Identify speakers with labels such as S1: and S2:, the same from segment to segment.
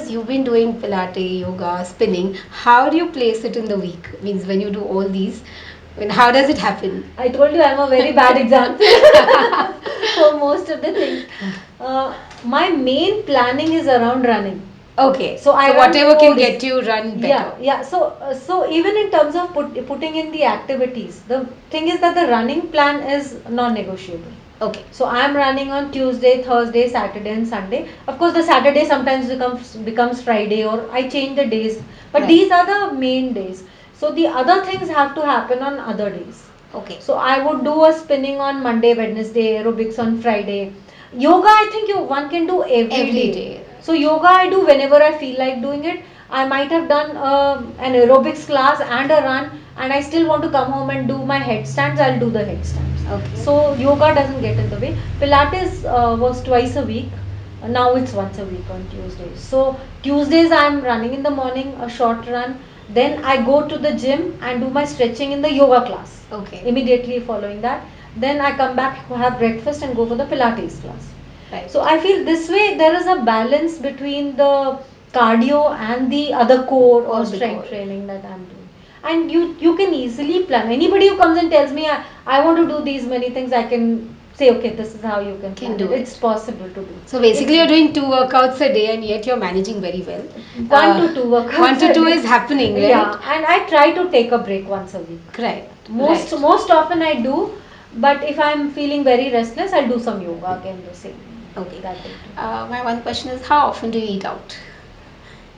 S1: because you've been doing Pilates, yoga, spinning, how do you place it in the week? Means when you do all these, how does it happen?
S2: I told you I'm a very bad example for most of the things. My main planning is around running.
S1: Okay.
S2: So I
S1: So
S2: run
S1: whatever can
S2: 4
S1: get
S2: days.
S1: you run better.
S2: Yeah. So even in terms of putting in the activities, the thing is that the running plan is non-negotiable.
S1: Okay.
S2: So I'm running on Tuesday, Thursday, Saturday, and Sunday. Of course, the Saturday sometimes becomes Friday, or I change the days. But
S1: Right.
S2: these are the main days. So the other things have to happen on other days.
S1: Okay.
S2: So I would do a spinning on Monday, Wednesday, aerobics on Friday. Yoga, I think one can do every day. So yoga I do whenever I feel like doing it. I might have done an aerobics class and a run, and I still want to come home and do my headstands. I'll do the headstands.
S1: Okay.
S2: So yoga doesn't get in the way. Pilates was twice a week. Now it's once a week on Tuesdays. So Tuesdays I'm running in the morning, a short run. Then I go to the gym and do my stretching in the yoga class.
S1: Okay.
S2: Immediately following that, then I come back, have breakfast, and go for the Pilates class.
S1: Right.
S2: So I feel this way there is a balance between the cardio and the other core
S1: All
S2: or
S1: the
S2: strength
S1: core.
S2: training that I'm doing. And you can easily plan. Anybody who comes and tells me I want to do these many things, I can say okay, this is how you can plan
S1: do
S2: it.
S1: it.
S2: It's possible to do.
S1: So basically, you're doing 2 workouts a day, and yet you're managing very well.
S2: One to two workouts.
S1: 1 to 2
S2: a day.
S1: is happening, right?
S2: Yeah, and I try to take a break once a week.
S1: Right.
S2: Most often I do, but if I'm feeling very restless, I'll do some yoga again the same.
S1: Okay.
S2: That will do.
S1: My one question is, how often do you eat out?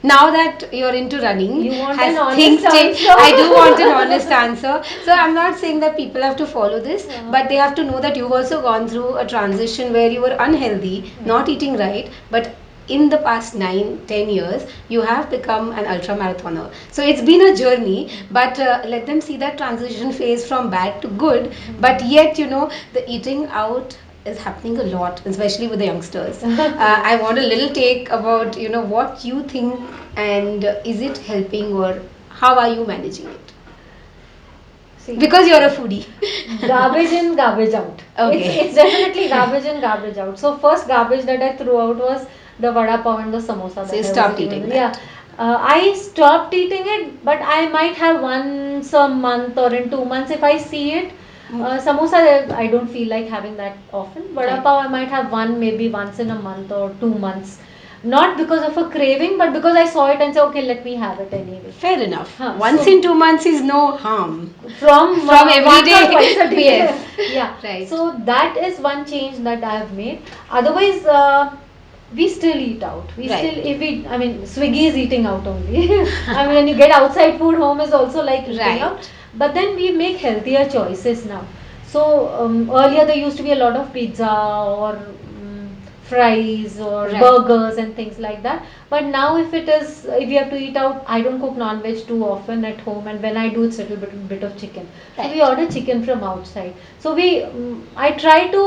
S1: Now that you're into running,
S2: You want
S1: has
S2: an honest
S1: things changed?
S2: answer?
S1: I do want an honest answer. So I'm not saying that people have to follow this,
S2: Yeah.
S1: but they have to know that you've also gone through a transition where you were unhealthy, not eating right, but in the past 9-10 years you have become an ultra marathoner. So it's been a journey, but let them see that transition phase from bad to good. But yet, the eating out is happening a lot, especially with the youngsters. I want a little take about what you think, and is it helping, or how are you managing it?
S2: See,
S1: Because you're a foodie.
S2: garbage in, garbage out.
S1: Okay.
S2: It's definitely garbage in, garbage out. So first garbage that I threw out was the vada pav and the samosa.
S1: So you stopped eating that.
S2: Yeah. I stopped eating it, but I might have once a month or in 2 months if I see it. Samosa, I don't feel like having that often. Vada
S1: Right.
S2: pav, I might have one maybe once in a month or 2 months. Not because of a craving, but because I saw it and said, okay, let me have it anyway.
S1: Fair enough.
S2: Huh,
S1: Once
S2: so-
S1: in 2 months is no harm.
S2: From
S1: every
S2: once
S1: day.
S2: or twice a day.
S1: Yes.
S2: Yeah.
S1: Right.
S2: So that is one change that I have made. Otherwise, we still eat out. We
S1: Right.
S2: still, if we, I mean, Swiggy is eating out only. I mean, when you get outside food, home is also like eating
S1: Right.
S2: out. But then we make healthier choices now. So earlier there used to be a lot of pizza or fries or
S1: Right.
S2: burgers and things like that. But now if you have to eat out, I don't cook non-veg too often at home, and when I do, it's a little bit of chicken. So
S1: Right.
S2: we order chicken from outside. So I try to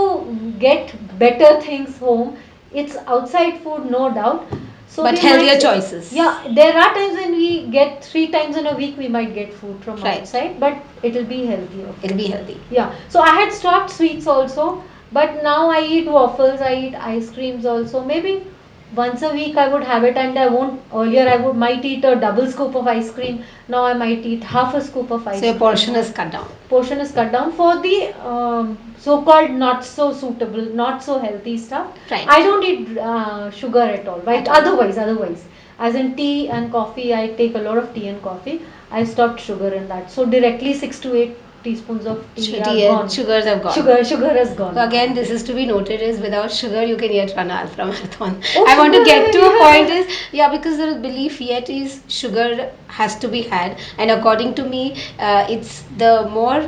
S2: get better things home. It's outside food, no doubt. So
S1: But
S2: we
S1: healthier
S2: might-
S1: choices.
S2: Yeah, there are times when we get 3 times in a week we might get food from
S1: Right.
S2: outside, but it'll be healthier.
S1: It'll be healthy.
S2: Yeah. So I had stopped sweets also, but now I eat waffles, I eat ice creams also. Maybe once a week I would have it, and I won't. Earlier I would might eat a double scoop of ice cream. Now I might eat half a scoop of ice
S1: So your
S2: cream.
S1: portion is cut down.
S2: Portion is cut down for the so-called not so suitable, not so healthy stuff.
S1: Right.
S2: I don't eat sugar at all. Right?
S1: At all.
S2: Otherwise, as in tea and coffee, I take a lot of tea and coffee. I stopped sugar in that. So directly 6 to 8 teaspoons of tea are gone.
S1: Sugars have gone.
S2: Sugar has gone.
S1: So again, this is to be noted is without sugar you can yet run an ultra marathon.
S2: Oh,
S1: I want to
S2: sugar,
S1: get to a
S2: yeah.
S1: point is because the belief yet is sugar has to be had, and according to me, it's the more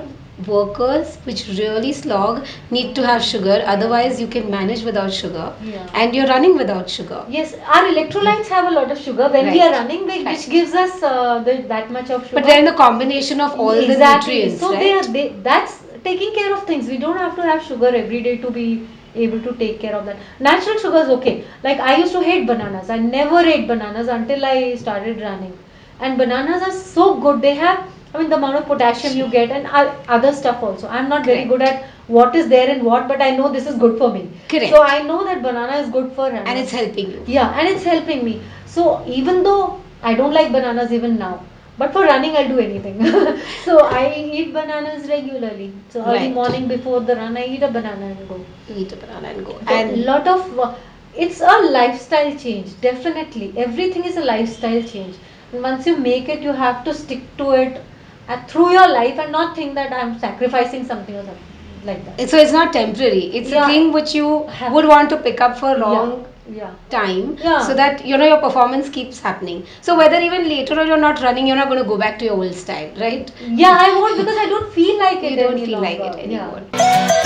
S1: workers which really slog need to have sugar. Otherwise, you can manage without sugar,
S2: Yeah.
S1: and you're running without sugar.
S2: Yes, our electrolytes have a lot of sugar when we
S1: Right.
S2: are running, which
S1: Right.
S2: gives us that much of sugar.
S1: But they're in the combination of all the nutrients,
S2: So
S1: right?
S2: that's taking care of things. We don't have to have sugar every day to be able to take care of that. Natural sugar is okay. Like I used to hate bananas. I never ate bananas until I started running. And bananas are so good. They have, I mean, the amount of potassium you get and other stuff also. I'm not very good at what is there and what, but I know this is good for me.
S1: Correct.
S2: So I know that banana is good for running.
S1: And it's helping you.
S2: Yeah, and it's helping me. So even though I don't like bananas even now, but for running I'll do anything. So I eat bananas regularly. So early
S1: Right.
S2: morning before the run, I eat a banana and go.
S1: Eat a banana and go.
S2: So
S1: And
S2: lot of it's a lifestyle change. Definitely, everything is a lifestyle change. And once you make it, you have to stick to it through your life and not think that I'm sacrificing something or something like that.
S1: so it's not temporary. It's a
S2: Yeah.
S1: thing which you
S2: Have-
S1: would want to pick up for long
S2: Yeah.
S1: time,
S2: Yeah.
S1: so that your performance keeps happening. So whether even later on you're not running, you're not going to go back to your old style, right?
S2: Yeah, I won't because I don't feel like it
S1: You don't
S2: any
S1: feel like it
S2: longer. Yeah.
S1: anymore.